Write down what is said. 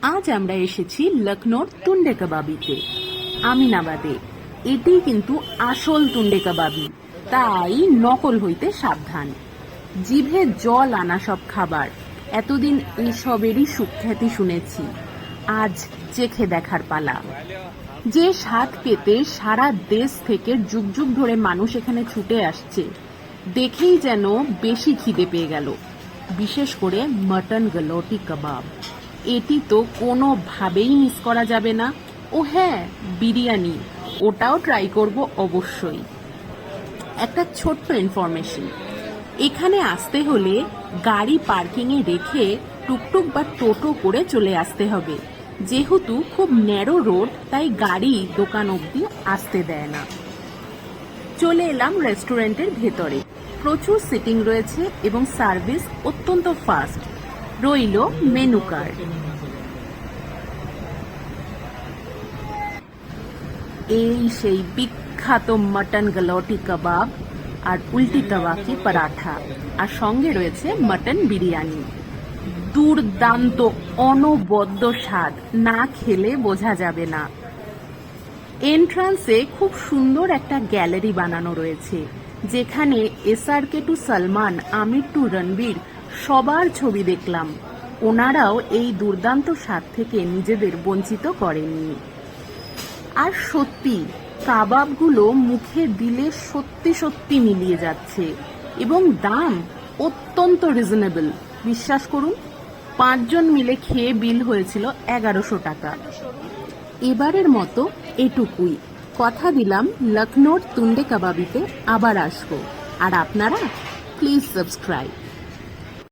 আজ আমরা এসেছি লখনৌর তুন্ডে কাবাবিতে, আমিনাবাদে। এটি কিন্তু আসল তুন্ডে কাবাবি, তাই নকল হইতে সাবধান। জিভে জল আনা সব খাবার, এতদিন এসবেরই সুখ্যাতি শুনেছি, আজ চেখে দেখার পালা। যে স্বাদ পেতে সারা দেশ থেকে যুগ যুগ ধরে মানুষ এখানে ছুটে আসছে, দেখেই যেন বেশি খিদে পেয়ে গেল। বিশেষ করে মটন গলৌটি কাবাব, এটি তো কোনোভাবেই মিস করা যাবে না। ও হ্যাঁ, বিরিয়ানি, ওটাও ট্রাই করব অবশ্যই। একটা ছোট্ট ইনফরমেশন, এখানে আসতে হলে গাড়ি পার্কিংয়ে রেখে টুকটুক বা টোটো করে চলে আসতে হবে। যেহেতু খুব ন্যারো রোড, তাই গাড়ি দোকান অবধি আসতে দেয় না। চলে এলাম রেস্টুরেন্টের ভেতরে। প্রচুর সিটিং রয়েছে এবং সার্ভিস অত্যন্ত ফাস্ট। রইল মেনু কার্ড। এই সেই বিখ্যাত মটন গলৌটি কাবাব আর উল্টি তাওয়া কি পরাঠা, আর সঙ্গে রয়েছে মটন বিরিয়ানি। দুর্দান্ত, অনবদ্য স্বাদ, না খেলে বোঝা যাবে না। এন্ট্রান্সে খুব সুন্দর একটা গ্যালারি বানানো রয়েছে, যেখানে SRK টু সলমান, আমির টু রণবীর সবার ছবি দেখলাম। ওনারাও এই দুর্দান্ত স্বাদ থেকে নিজেদের বঞ্চিত করেননি। আর সত্যি কাবাবগুলো মুখে দিলে সত্যি সত্যি মিলিয়ে যাচ্ছে, এবং দাম অত্যন্ত রিজনেবল। বিশ্বাস করুন, 5 জন মিলে খেয়ে বিল হয়েছিল 1100 টাকা। এবারের মতো এটুকুই। কথা দিলাম লখনৌর তুন্ডে কাবাবিতে আবার আসবো। আর আপনারা প্লিজ সাবস্ক্রাইব।